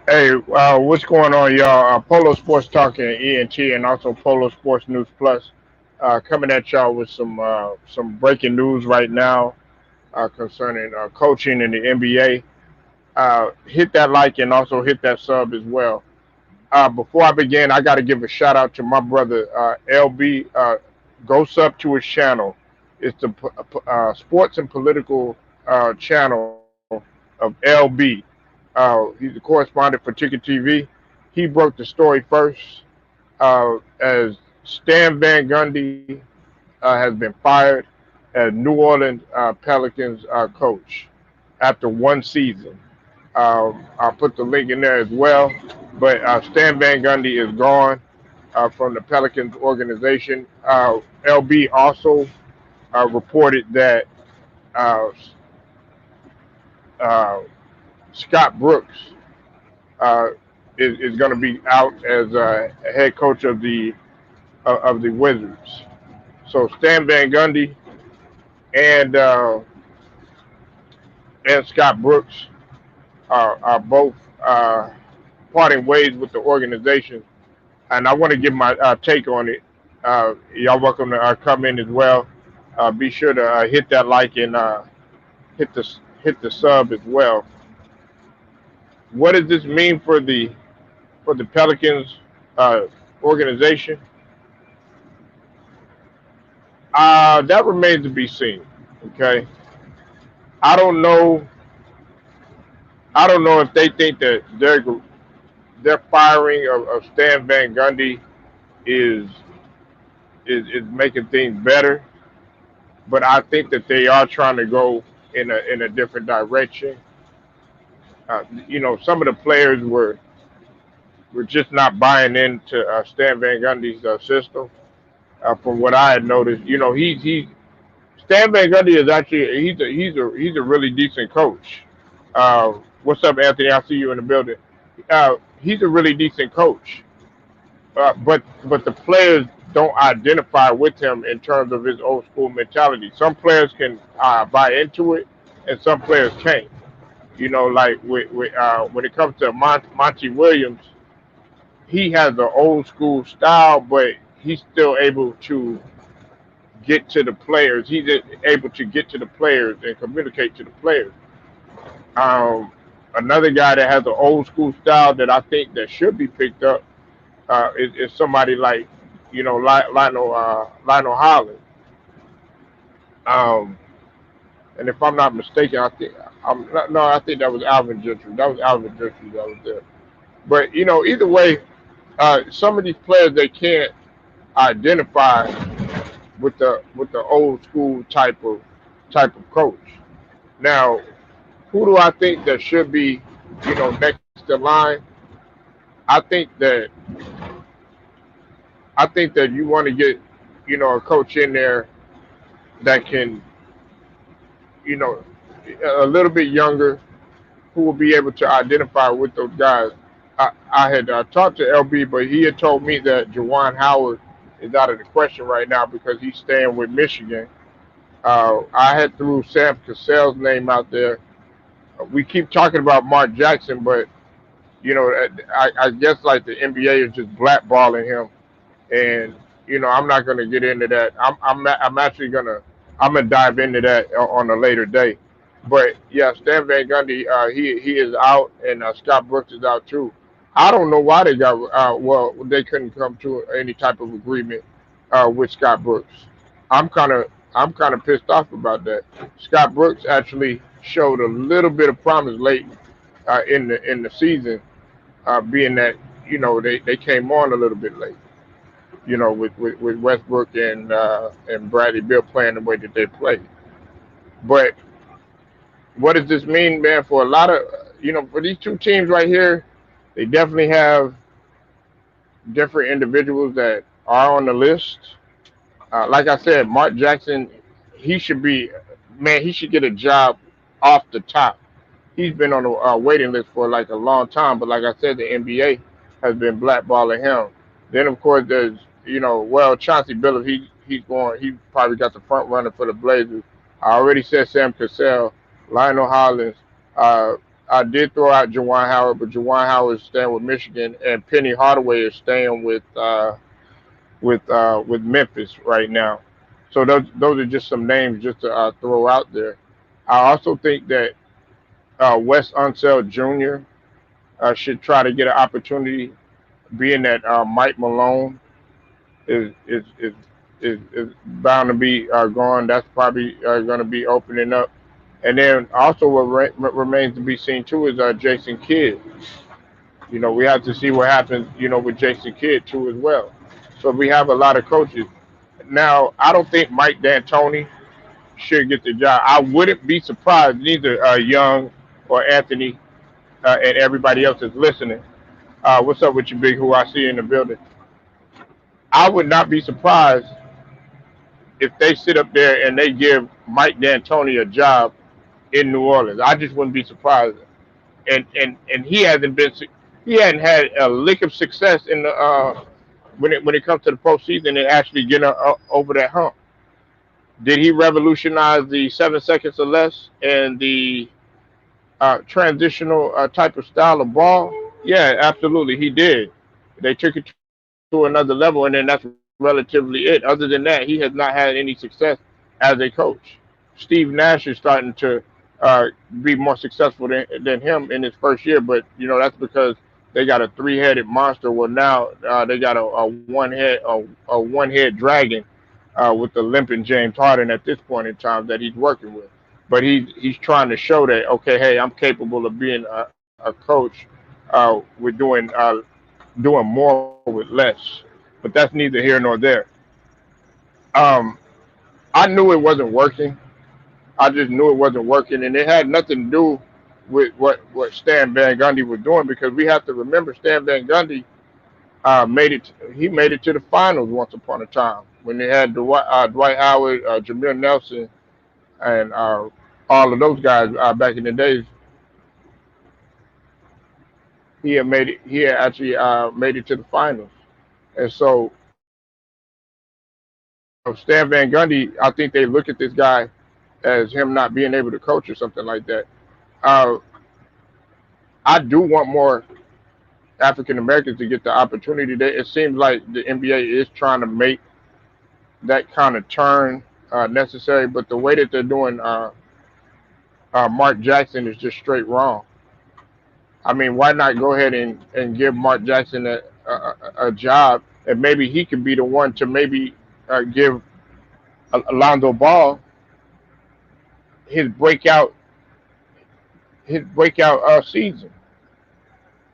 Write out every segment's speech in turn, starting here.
Hey, what's going on, y'all? Polo Sports Talk and ENT, and also Polo Sports News Plus, coming at y'all with some breaking news right now concerning coaching in the NBA. Hit that like and also hit that sub as well. Before I begin, I got to give a shout out to my brother LB. Go sub to his channel. It's the sports and political channel of LB. He's a correspondent for Ticket TV. He broke the story first as Stan Van Gundy has been fired as New Orleans Pelicans coach after one season. I'll put the link in there as well. But Stan Van Gundy is gone from the Pelicans organization. LB also reported that uh, uh, Scott Brooks uh, is going to be out as head coach of the Wizards. So Stan Van Gundy and uh, and Scott Brooks are both parting ways with the organization, and I want to give my take on it. Y'all welcome to come in as well. Be sure to hit that like and hit the hit the sub as well. What does this mean for the Pelicans organization? That remains to be seen. Okay, I don't know. I don't know if they think that their firing of Stan Van Gundy is is making things better, but I think that they are trying to go in a different direction. Some of the players were just not buying into Stan Van Gundy's system. From what I had noticed, he Stan Van Gundy is actually he's a really decent coach. What's up, Anthony? I see you in the building. He's a really decent coach, but the players don't identify with him in terms of his old school mentality. Some players can buy into it, and some players can't. Like when it comes to Monty Williams, he has an old school style, but he's still able to get to the players. He's able to get to the players and communicate to the players. Um, Another guy that has an old school style that I think that should be picked up is somebody like Lionel Holland. Um, and if I'm not mistaken, I think that was Alvin Gentry. That was Alvin Gentry that was there. But either way, some of these players they can't identify with the old school type of coach. Now, who do I think that should be next in line? I think that you want to get a coach in there that can you know a little bit younger who will be able to identify with those guys. I had talked to LB, but he had told me that Jawan Howard is out of the question right now because he's staying with Michigan. I had threw Sam Cassell's name out there. We keep talking about Mark Jackson, but I guess like the NBA is just blackballing him, and I'm not going to get into that. I'm actually I'm gonna dive into that on a later day. But yeah, Stan Van Gundy, he is out, and Scott Brooks is out too. I don't know why they got they couldn't come to any type of agreement with Scott Brooks. I'm kind of pissed off about that. Scott Brooks actually showed a little bit of promise late in the season, being that they came on a little bit late. With Westbrook and Bradley Bill playing the way that they played. But what does this mean, man? For a lot of for these two teams right here, they definitely have different individuals that are on the list. Like I said, Mark Jackson, he should be man. He should get a job off the top. He's been on the waiting list for like a long time, but like I said, the NBA has been blackballing him. Then of course there's Chauncey Billups. He's going. He probably got the front runner for the Blazers. I already said Sam Cassell, Lionel Hollins, uh, I did throw out Jawan Howard, but Jawan Howard is staying with Michigan, and Penny Hardaway is staying with Memphis right now. So those are just some names just to throw out there. I also think that Wes Unseld Jr. Should try to get an opportunity, being that Mike Malone is is is is bound to be gone. That's probably going to be opening up. And then also what remains to be seen too is Jason Kidd. We have to see what happens, with Jason Kidd too as well. So we have a lot of coaches. Now, I don't think Mike D'Antoni should get the job. I wouldn't be surprised, neither Young or Anthony and everybody else is listening. What's up with you, Big, who I see in the building? I would not be surprised if they sit up there and they give Mike D'Antoni a job in New Orleans. I just wouldn't be surprised. And he hadn't had a lick of success in the when it comes to the postseason and actually getting over that hump. Did he revolutionize the 7 seconds or less and the transitional type of style of ball? Yeah, absolutely, he did. They took it to another level, and then that's relatively it. Other than that, he has not had any success as a coach. Steve Nash is starting to uh, be more successful than him in his first year, but that's because they got a three-headed monster. Well, now they got a one-head dragon with the limping James Harden at this point in time that he's working with. But he's trying to show that, okay, hey, I'm capable of being a coach. We're doing more with less, but that's neither here nor there. Um, I knew it wasn't working. I just knew it wasn't working, and it had nothing to do with what Stan Van Gundy was doing, because we have to remember Stan Van Gundy made it. He made it to the finals once upon a time when they had Dwight Howard, Jameer Nelson, and all of those guys back in the days. He had made it. He had actually made it to the finals, and so Stan Van Gundy, I think they look at this guy as him not being able to coach or something like that. Uh, I do want more African Americans to get the opportunity. It seems like the NBA is trying to make that kind of turn necessary, but the way that they're doing Mark Jackson is just straight wrong. I mean, why not go ahead and give Mark Jackson a job, and maybe he could be the one to maybe give Alonzo Ball his breakout his breakout season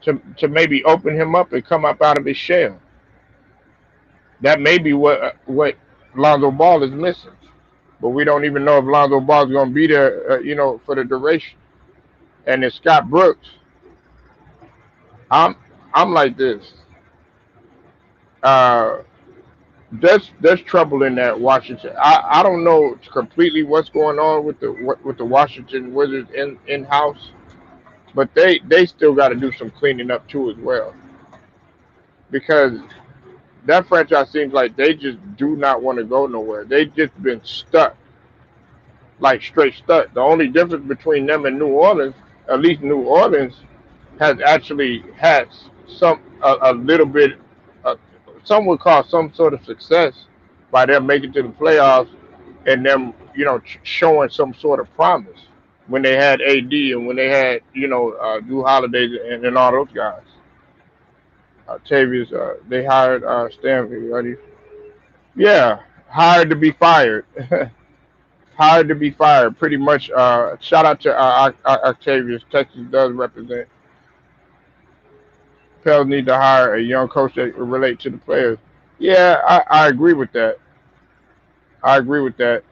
to maybe open him up and come up out of his shell. That may be what Lonzo Ball is missing, but we don't even know if Lonzo Ball is going to be there, for the duration. And then Scott Brooks, I'm I'm like this. Uh, there's trouble in that Washington. I don't know completely what's going on with the Washington Wizards in house, but they still got to do some cleaning up too as well, because that franchise seems like they just do not want to go nowhere. They just been stuck, like straight stuck. The only difference between them and New Orleans, at least New Orleans, has actually had a little bit, uh, some would call some sort of success by them making to the playoffs and them, showing some sort of promise when they had AD and when they had, Drew Holiday and all those guys. Tavius, they hired Stanley, right? Yeah, hired to be fired. Hired to be fired, pretty much. Shout out to Octavius. Texas does represent. Pels need to hire a young coach that will relate to the players. Yeah, I agree with that. I agree with that.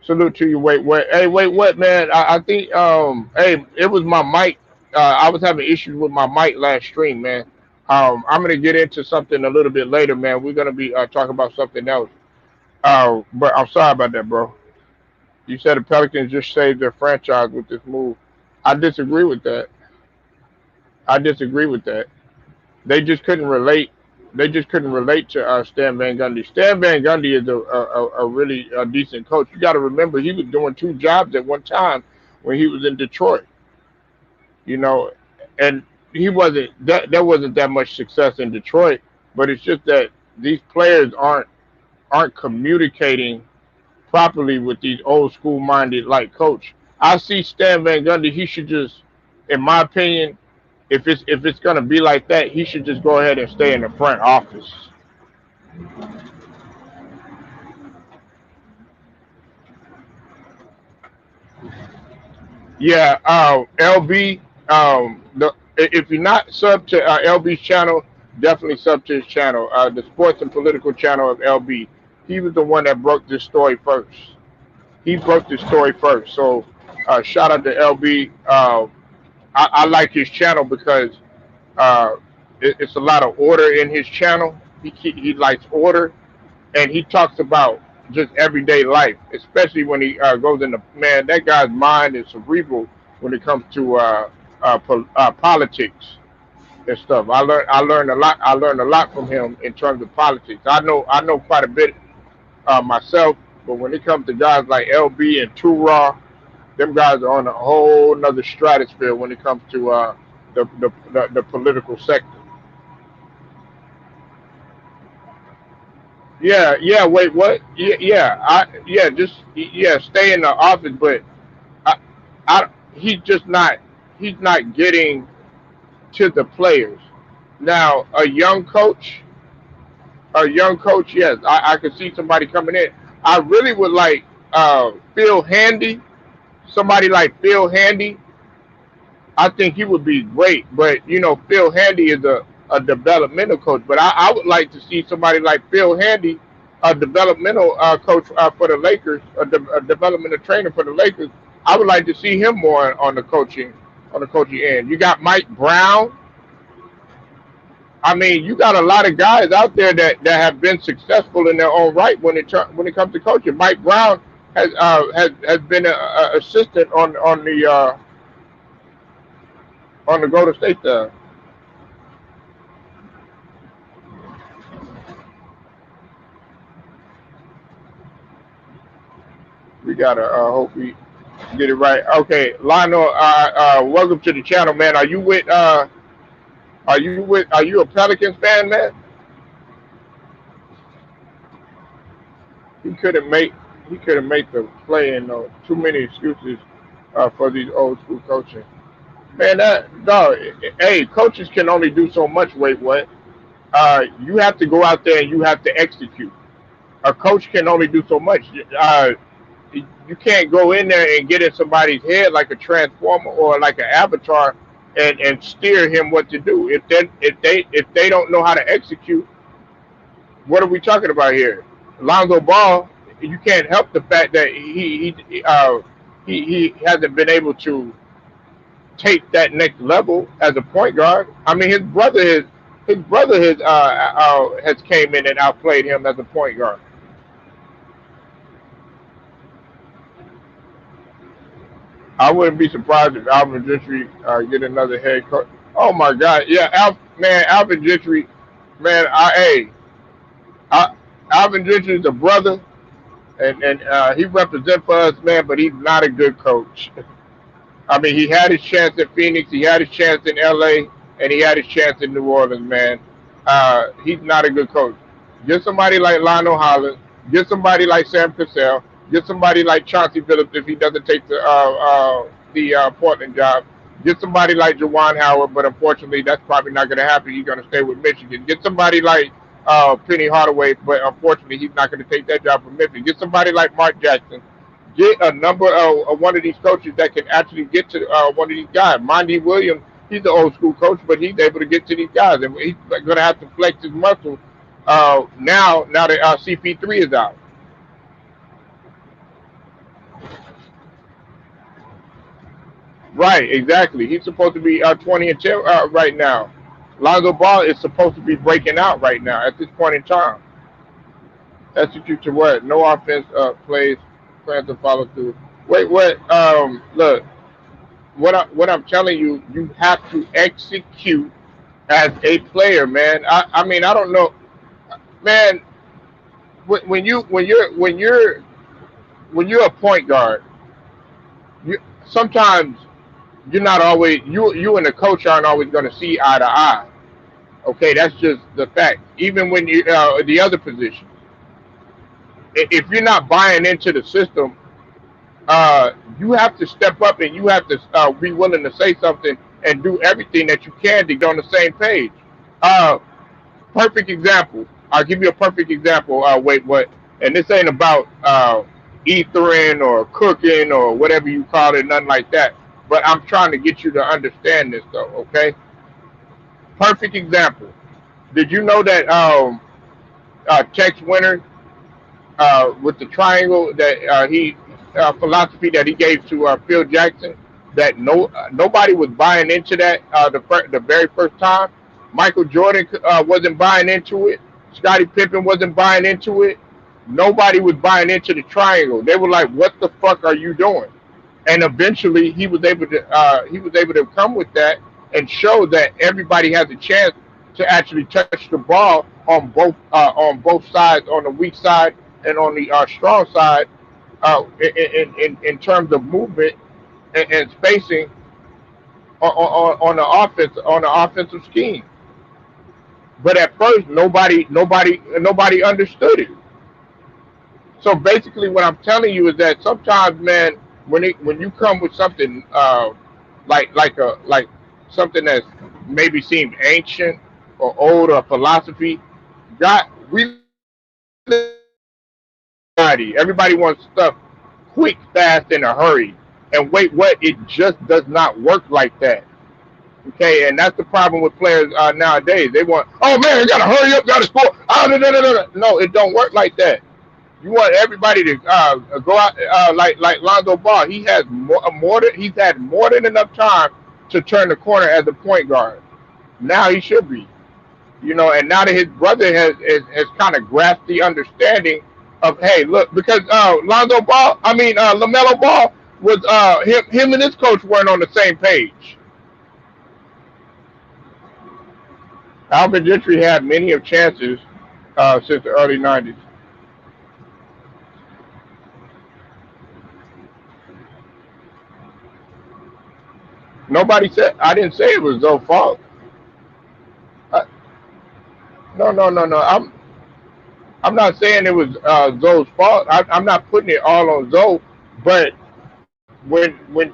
Salute to you. Wait, what? Hey, wait, what, man? I think, hey, it was my mic. I was having issues with my mic last stream, man. I'm gonna get into something a little bit later, man. We're gonna be talking about something else. But I'm sorry about that, bro. You said the Pelicans just saved their franchise with this move. I disagree with that. I disagree with that. They just couldn't relate. They just couldn't relate to Stan Van Gundy. Stan Van Gundy is a really decent coach. You got to remember he was doing two jobs at one time when he was in Detroit. you know, and he wasn't that there wasn't that much success in Detroit, but it's just that these players aren't communicating properly with these old school minded like coach. I see Stan Van Gundy. He should just, in my opinion, if it's gonna be like that, he should just go ahead and stay in the front office. Yeah, LB. If you're not sub to LB's channel, definitely sub to his channel, the sports and political channel of LB. He was the one that broke this story first. He broke this story first. So shout out to LB. I like his channel because uh, it's a lot of order in his channel. He likes order, and he talks about just everyday life, especially when he goes into man. That guy's mind is cerebral when it comes to politics and stuff. I learned a lot. I learned a lot from him in terms of politics. I know quite a bit myself, but when it comes to guys like LB and Tura, them guys are on a whole nother stratosphere when it comes to the political sector. Yeah, yeah. Wait, what? Yeah, yeah. Just yeah. Stay in the office, but I, he's just not. He's not getting to the players. Now, a young coach. Yes, I could see somebody coming in. I really would like Phil Handy. Somebody like Phil Handy. I think he would be great. But Phil Handy is a developmental coach. But I would like to see somebody like Phil Handy, a developmental coach for the Lakers, a developmental trainer for the Lakers. I would like to see him more on the coaching end. You got Mike Brown. I mean, you got a lot of guys out there that have been successful in their own right when it comes to coaching. Mike Brown has been a assistant on the Golden State. We gotta hope we get it right. Okay, Lionel, welcome to the channel, man. Are you a Pelicans fan, man? He couldn't make he couldn't make the play, and too many excuses for these old school coaching. Man, that dog. Hey, coaches can only do so much. Wait, what? You have to go out there and you have to execute. A coach can only do so much. You can't go in there and get in somebody's head like a transformer or like an avatar and steer him what to do. If they don't know how to execute, what are we talking about here? Lonzo Ball, you can't help the fact that he hasn't been able to take that next level as a point guard. I mean, his brother has came in and outplayed him as a point guard. I wouldn't be surprised if Alvin Gentry get another head coach. Oh my God, yeah, Alvin Gentry, man, I, Alvin Gentry is a brother, and he represents for us, man, but he's not a good coach. I mean, he had his chance at Phoenix, he had his chance in LA, and he had his chance in New Orleans, man. He's not a good coach. Get somebody like Lionel Hollins, get somebody like Sam Cassell, get somebody like Chauncey Phillips if he doesn't take the Portland job. Get somebody like Jawan Howard, but unfortunately, that's probably not going to happen. He's going to stay with Michigan. Get somebody like Penny Hardaway, but unfortunately, he's not going to take that job from Memphis. Get somebody like Mark Jackson. Get a number of one of these coaches that can actually get to one of these guys. Monty Williams, he's the old school coach, but he's able to get to these guys, and he's going to have to flex his muscle now that CP3 is out. Right, exactly. He's supposed to be 20 and 10 right now. Lonzo Ball is supposed to be breaking out right now at this point in time. Execute to what? No offense plays, plans to follow through. Wait, what? Look, what I'm telling you, you have to execute as a player, man. I mean, I don't know, man. When you're a point guard, you sometimes You're not always you and the coach aren't always going to see eye to eye. Okay, that's just the fact. Even when you the other position, if you're not buying into the system, you have to step up and you have to be willing to say something and do everything that you can to get on the same page. Uh, Perfect example. I'll give you a perfect example. Wait, what? And this ain't about ethering or cooking or whatever you call it, nothing like that. But I'm trying to get you to understand this, though. Okay. Perfect example. Did you know that Tex Winter with the triangle that he philosophy that he gave to Phil Jackson, that nobody was buying into that the very first time. Michael Jordan wasn't buying into it. Scottie Pippen wasn't buying into it. Nobody was buying into the triangle. They were like, "What the fuck are you doing?" And eventually, he was able to come with that and show that everybody has a chance to actually touch the ball on both sides, on the weak side and on the strong side, in terms of movement and spacing on the offensive scheme. But at first, nobody understood it. So basically, what I'm telling you is that sometimes, man, when you come with something like something that's maybe seemed ancient or old or philosophy, God, we everybody wants stuff quick, fast, in a hurry. And wait, what? It just does not work like that. Okay, and that's the problem with players nowadays. They want, oh man, I gotta hurry up, gotta score. Oh, no, no, no, no, no. No, it don't work like that. You want everybody to go out like Lonzo Ball. He has he's had more than enough time to turn the corner as a point guard. Now he should be, and now that his brother has kind of grasped the understanding of, hey, look, because Lonzo Ball, I mean Lamelo Ball was him and his coach weren't on the same page. Alvin Gentry had many of chances since the early '90s. Nobody said I didn't say it was Zoe's fault. Uh, no, no, no, no. I'm not saying it was Zoe's fault. I'm not putting it all on Zoe, but when when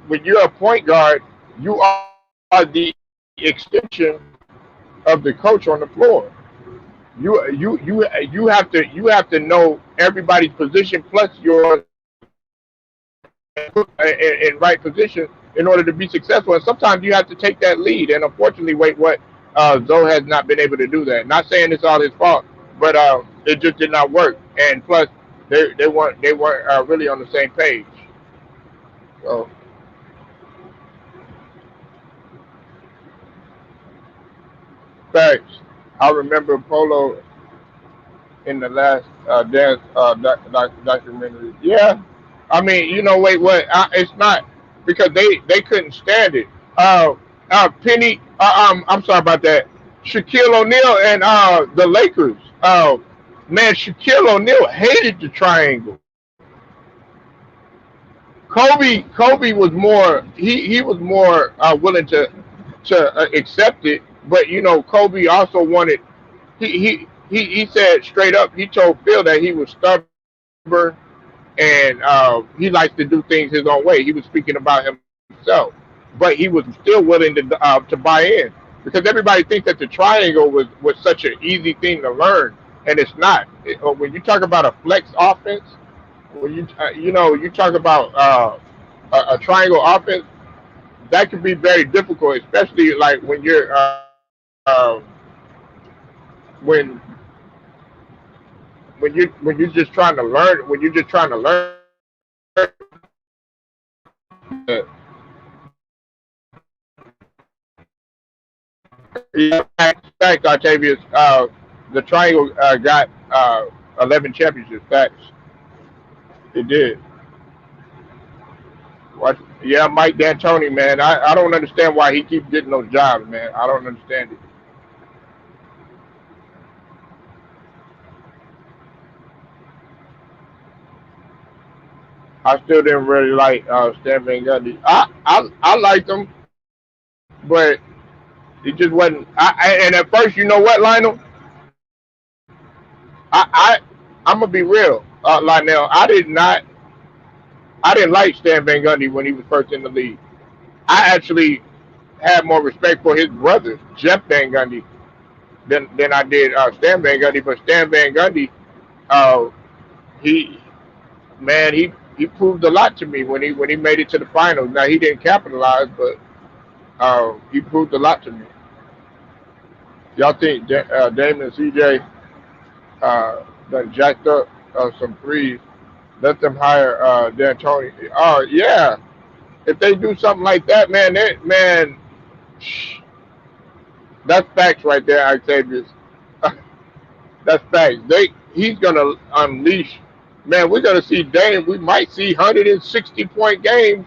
when you're a point guard, you are the extension of the coach on the floor. You have to know everybody's position plus yours in right position in order to be successful. And sometimes you have to take that lead. And unfortunately, wait, what Zoe has not been able to do that. Not saying it's all his fault, but it just did not work. And plus, they weren't really on the same page. So facts. I remember Polo in the last dance documentary. Yeah, I mean, wait, what? It's not because they couldn't stand it. Penny, I'm sorry about that. Shaquille O'Neal and the Lakers. Man, Shaquille O'Neal hated the triangle. Kobe was more. He was more willing to accept it, but Kobe also wanted. He said straight up. He told Phil that he was stubborn and he likes to do things his own way. He was speaking about himself, but he was still willing to buy in because everybody thinks that the triangle was such an easy thing to learn, and it's not. When you talk about a flex offense, when you talk about a triangle offense, that can be very difficult, especially like when you're when when you're just trying to learn when you're just trying to learn yeah, fact, Octavius. The Triangle got 11 championships. Facts, it did. What? Yeah, Mike D'Antoni, man. I don't understand why he keeps getting those jobs, man. I don't understand it. I still didn't really like Stan Van Gundy. I liked him, but it just wasn't. And at first, you know what, Lionel, I I'm gonna be real, Lionel. I didn't like Stan Van Gundy when he was first in the league. I actually had more respect for his brother Jeff Van Gundy than I did Stan Van Gundy. But Stan Van Gundy, uh, he man, he proved a lot to me when he made it to the finals. Now he didn't capitalize, but he proved a lot to me. Y'all think Damon and CJ done jacked up some threes? Let them hire D'Antoni. Oh yeah, if they do something like that, man, that's facts right there, Octavius. That's facts. He's gonna unleash. Man, we're gonna see Dame. We might see 160-point games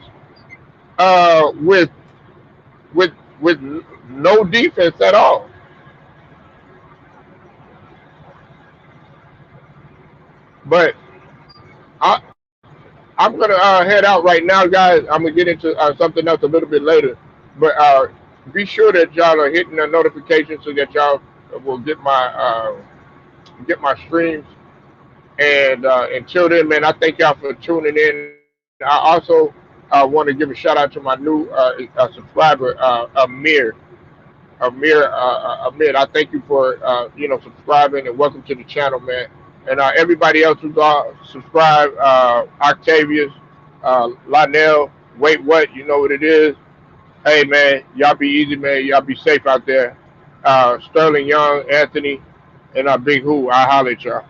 with with with no defense at all. But I I'm gonna head out right now, guys. I'm gonna get into something else a little bit later. But be sure that y'all are hitting the notifications so that y'all will get my streams. And until then, man, I thank y'all for tuning in. I also want to give a shout out to my new subscriber, Amir. I thank you for subscribing and welcome to the channel, man. And everybody else who's subscribed, Octavius, Lionel, wait what? You know what it is. Hey man, y'all be easy, man. Y'all be safe out there. Sterling Young, Anthony, and Big Who. I holler at y'all.